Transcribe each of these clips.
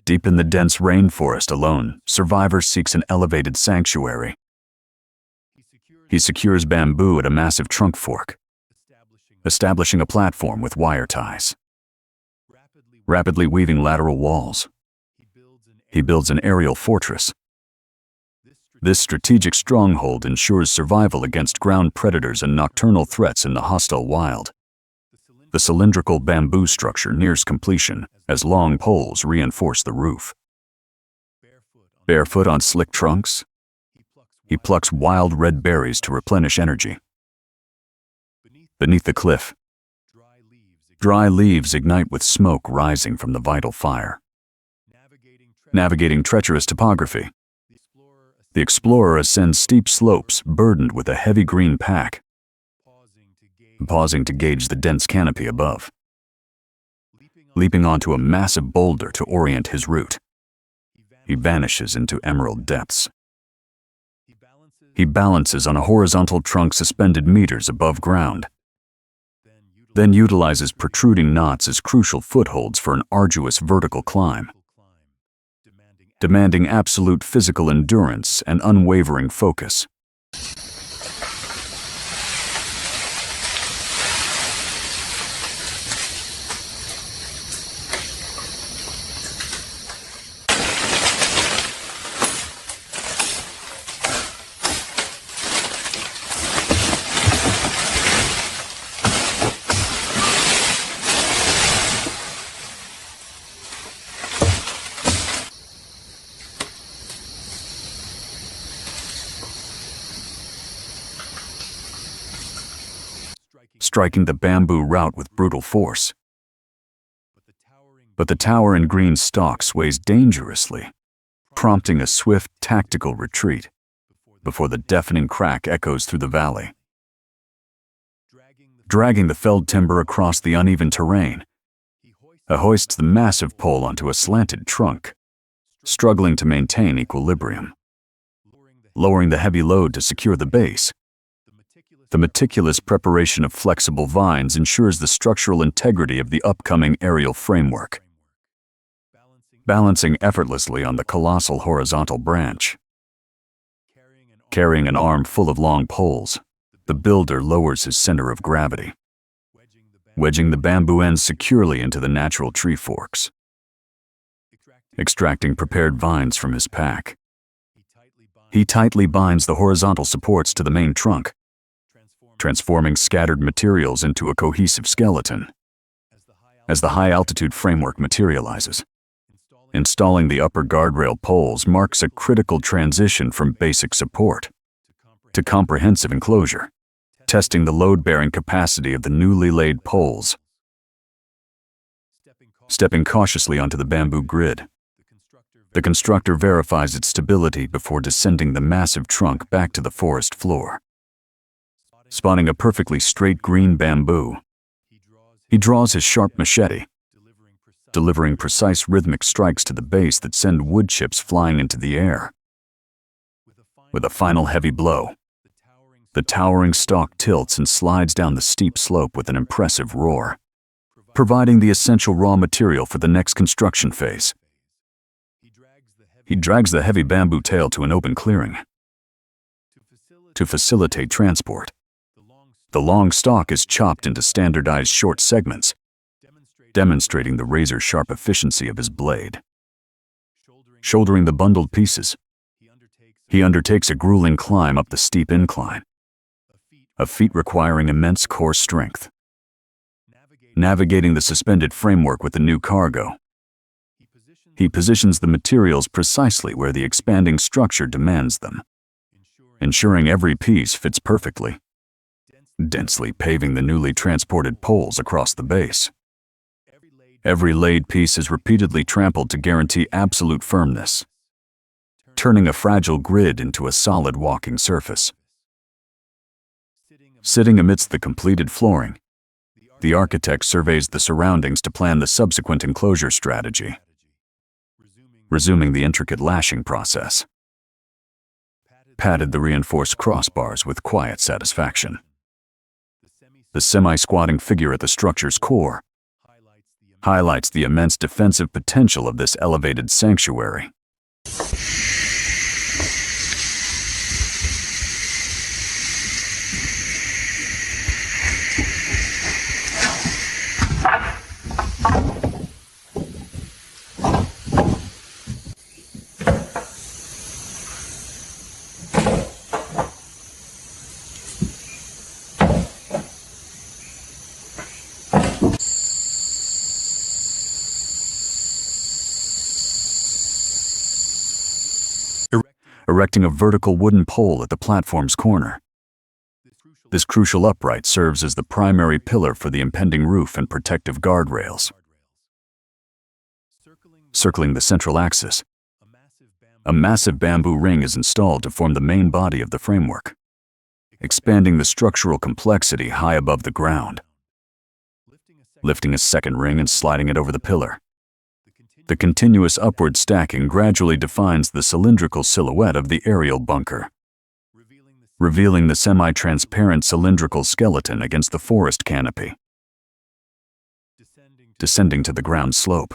Deep in the dense rainforest alone, Survivor seeks an elevated sanctuary. He secures bamboo at a massive trunk fork, establishing a platform with wire ties. Rapidly weaving lateral walls, he builds an aerial fortress. This strategic stronghold ensures survival against ground predators and nocturnal threats in the hostile wild. The cylindrical bamboo structure nears completion as long poles reinforce the roof. Barefoot on slick trunks, he plucks wild red berries to replenish energy. Beneath the cliff, dry leaves ignite with smoke rising from the vital fire. Navigating treacherous topography, the explorer ascends steep slopes burdened with a heavy green pack, pausing to gauge the dense canopy above. Leaping onto a massive boulder to orient his route, he vanishes into emerald depths. He balances on a horizontal trunk suspended meters above ground, then utilizes protruding knots as crucial footholds for an arduous vertical climb, demanding absolute physical endurance and unwavering focus. Striking the bamboo route with brutal force. But the towering green stalk sways dangerously, prompting a swift tactical retreat before the deafening crack echoes through the valley. Dragging the felled timber across the uneven terrain, he hoists the massive pole onto a slanted trunk, struggling to maintain equilibrium. Lowering the heavy load to secure the base, the meticulous preparation of flexible vines ensures the structural integrity of the upcoming aerial framework. Balancing effortlessly on the colossal horizontal branch. Carrying an arm full of long poles, the builder lowers his center of gravity, wedging the bamboo ends securely into the natural tree forks. Extracting prepared vines from his pack, he tightly binds the horizontal supports to the main trunk, transforming scattered materials into a cohesive skeleton. As the high-altitude framework materializes, installing the upper guardrail poles marks a critical transition from basic support to comprehensive enclosure, testing the load-bearing capacity of the newly laid poles. Stepping cautiously onto the bamboo grid, the constructor verifies its stability before descending the massive trunk back to the forest floor. Spotting a perfectly straight green bamboo, he draws his sharp machete, delivering precise rhythmic strikes to the base that send wood chips flying into the air. With a final heavy blow, the towering stalk tilts and slides down the steep slope with an impressive roar, providing the essential raw material for the next construction phase. He drags the heavy bamboo tail to an open clearing to facilitate transport. The long stalk is chopped into standardized short segments, demonstrating the razor-sharp efficiency of his blade. Shouldering the bundled pieces, he undertakes a grueling climb up the steep incline, a feat requiring immense core strength. Navigating the suspended framework with the new cargo, he positions the materials precisely where the expanding structure demands them, ensuring every piece fits perfectly, densely paving the newly transported poles across the base. Every laid piece is repeatedly trampled to guarantee absolute firmness, turning a fragile grid into a solid walking surface. Sitting amidst the completed flooring, the architect surveys the surroundings to plan the subsequent enclosure strategy, resuming the intricate lashing process. Patted the reinforced crossbars with quiet satisfaction. The semi-squatting figure at the structure's core highlights the immense defensive potential of this elevated sanctuary. Erecting a vertical wooden pole at the platform's corner. This crucial upright serves as the primary pillar for the impending roof and protective guardrails. Circling the central axis, a massive bamboo ring is installed to form the main body of the framework, expanding the structural complexity high above the ground. Lifting a second ring and sliding it over the pillar. The continuous upward stacking gradually defines the cylindrical silhouette of the aerial bunker, revealing the semi-transparent cylindrical skeleton against the forest canopy. Descending to the ground slope,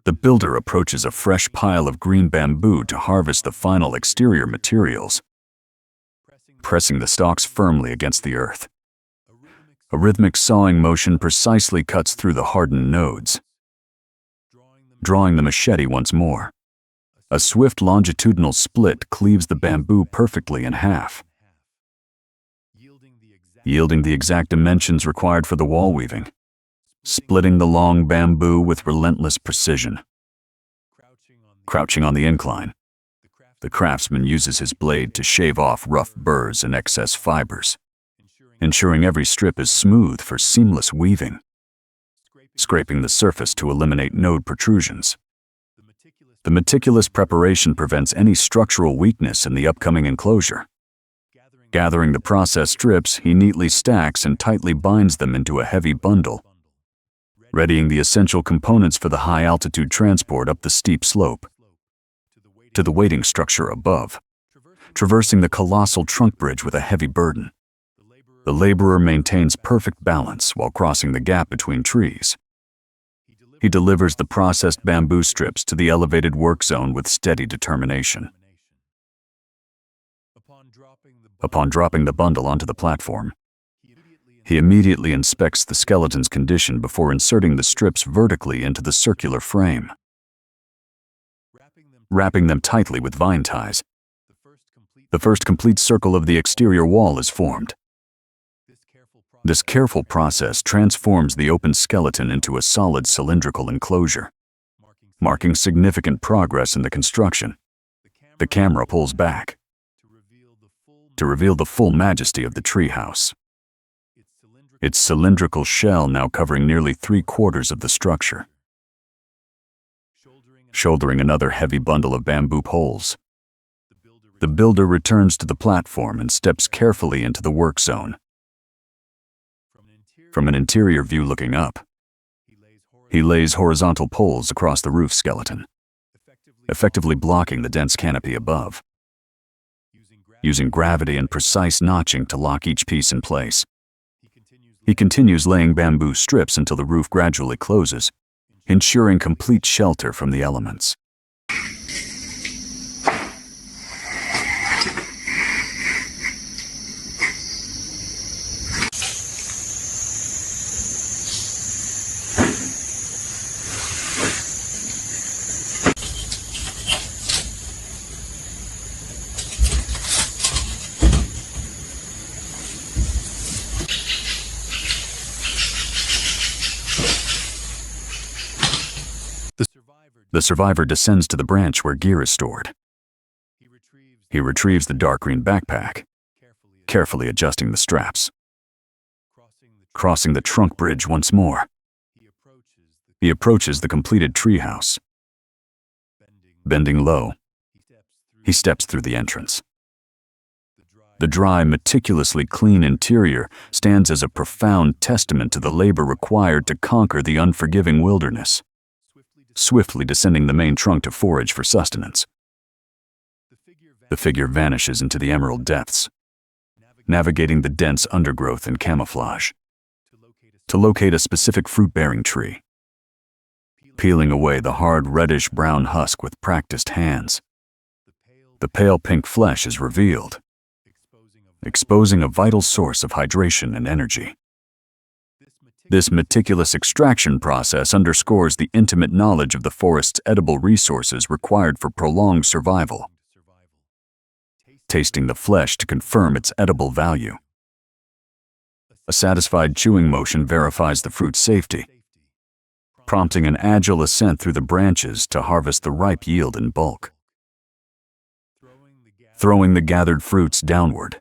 the builder approaches a fresh pile of green bamboo to harvest the final exterior materials, pressing the stalks firmly against the earth. A rhythmic sawing motion precisely cuts through the hardened nodes, drawing the machete once more. A swift longitudinal split cleaves the bamboo perfectly in half, yielding the exact dimensions required for the wall weaving, splitting the long bamboo with relentless precision. Crouching on the incline, the craftsman uses his blade to shave off rough burrs and excess fibers, ensuring every strip is smooth for seamless weaving, scraping the surface to eliminate node protrusions. The meticulous preparation prevents any structural weakness in the upcoming enclosure. Gathering the processed strips, he neatly stacks and tightly binds them into a heavy bundle, readying the essential components for the high-altitude transport up the steep slope to the waiting structure above, traversing the colossal trunk bridge with a heavy burden. The laborer maintains perfect balance while crossing the gap between trees. He delivers the processed bamboo strips to the elevated work zone with steady determination. Upon dropping the bundle onto the platform, he immediately inspects the skeleton's condition before inserting the strips vertically into the circular frame. Wrapping them tightly with vine ties, the first complete circle of the exterior wall is formed. This careful process transforms the open skeleton into a solid cylindrical enclosure, marking significant progress in the construction. The camera pulls back to reveal the full majesty of the treehouse, its cylindrical shell now covering nearly 3/4 of the structure. Shouldering another heavy bundle of bamboo poles, the builder returns to the platform and steps carefully into the work zone. From an interior view looking up, he lays horizontal poles across the roof skeleton, effectively blocking the dense canopy above. Using gravity and precise notching to lock each piece in place, he continues laying bamboo strips until the roof gradually closes, ensuring complete shelter from the elements. The survivor descends to the branch where gear is stored. He retrieves the dark green backpack, carefully adjusting the straps. Crossing the trunk bridge once more, he approaches the completed treehouse. Bending low, he steps through the entrance. The dry, meticulously clean interior stands as a profound testament to the labor required to conquer the unforgiving wilderness, swiftly descending the main trunk to forage for sustenance. The figure vanishes into the emerald depths, navigating the dense undergrowth in camouflage, to locate a specific fruit-bearing tree. peeling away the hard reddish-brown husk with practiced hands. The pale pink flesh is revealed, exposing a vital source of hydration and energy. This meticulous extraction process underscores the intimate knowledge of the forest's edible resources required for prolonged survival. Tasting the flesh to confirm its edible value. A satisfied chewing motion verifies the fruit's safety, prompting an agile ascent through the branches to harvest the ripe yield in bulk. Throwing the gathered fruits downward,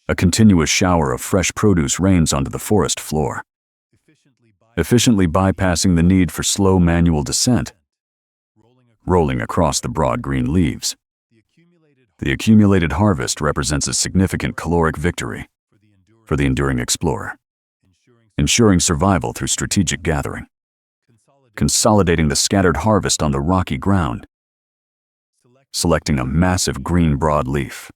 a continuous shower of fresh produce rains onto the forest floor, efficiently bypassing the need for slow manual descent, rolling across the broad green leaves. The accumulated harvest represents a significant caloric victory for the enduring explorer, ensuring survival through strategic gathering, consolidating the scattered harvest on the rocky ground, selecting a massive green broadleaf.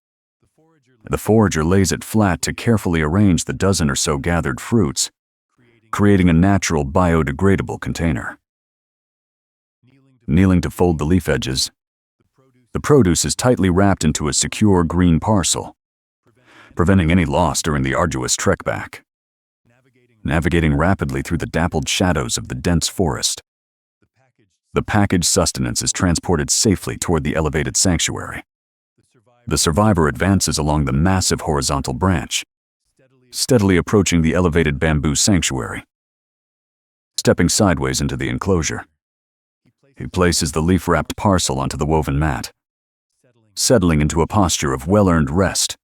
The forager lays it flat to carefully arrange the dozen or so gathered fruits, creating a natural biodegradable container. Kneeling to fold the leaf edges, the produce is tightly wrapped into a secure green parcel, preventing any loss during the arduous trek back. Navigating rapidly through the dappled shadows of the dense forest, the packaged sustenance is transported safely toward the elevated sanctuary. The survivor advances along the massive horizontal branch, steadily approaching the elevated bamboo sanctuary. Stepping sideways into the enclosure, he places the leaf-wrapped parcel onto the woven mat, settling into a posture of well-earned rest,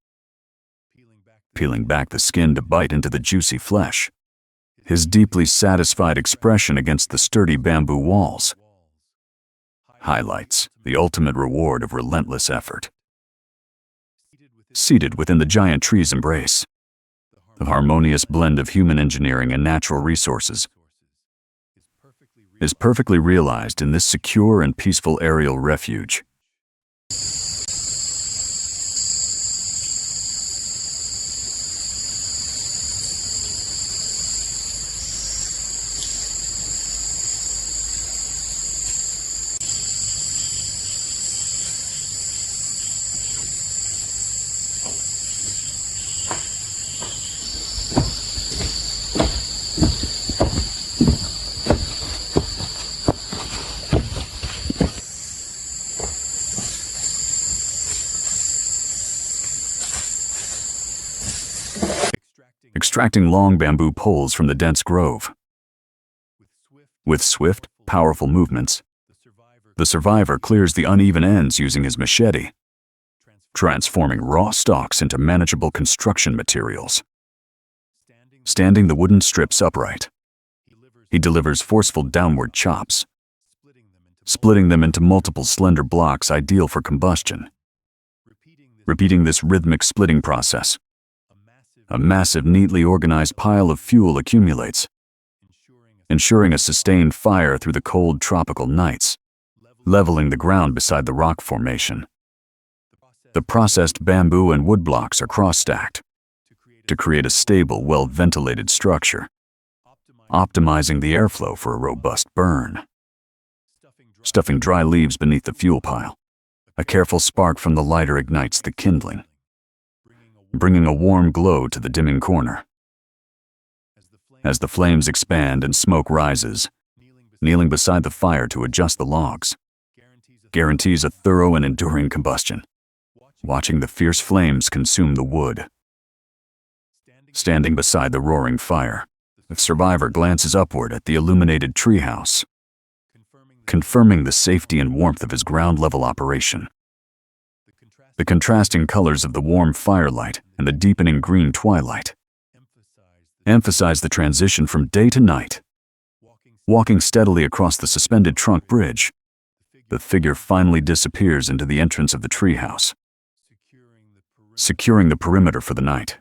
peeling back the skin to bite into the juicy flesh, his deeply satisfied expression against the sturdy bamboo walls highlights the ultimate reward of relentless effort. Seated within the giant tree's embrace, the harmonious blend of human engineering and natural resources is perfectly realized in this secure and peaceful aerial refuge. Extracting long bamboo poles from the dense grove. With swift, powerful movements, the survivor clears the uneven ends using his machete, transforming raw stalks into manageable construction materials. Standing the wooden strips upright, he delivers forceful downward chops, splitting them into multiple slender blocks ideal for combustion. Repeating this rhythmic splitting process, a massive, neatly organized pile of fuel accumulates, ensuring a sustained fire through the cold tropical nights, leveling the ground beside the rock formation. The processed bamboo and wood blocks are cross-stacked to create a stable, well-ventilated structure, optimizing the airflow for a robust burn. Stuffing dry leaves beneath the fuel pile, a careful spark from the lighter ignites the kindling, bringing a warm glow to the dimming corner. As the flames expand and smoke rises, kneeling beside the fire to adjust the logs guarantees a thorough and enduring combustion, watching the fierce flames consume the wood. Standing beside the roaring fire, the survivor glances upward at the illuminated treehouse, confirming the safety and warmth of his ground-level operation. The contrasting colors of the warm firelight and the deepening green twilight emphasize the transition from day to night. Walking steadily across the suspended trunk bridge, the figure finally disappears into the entrance of the treehouse, securing the perimeter for the night.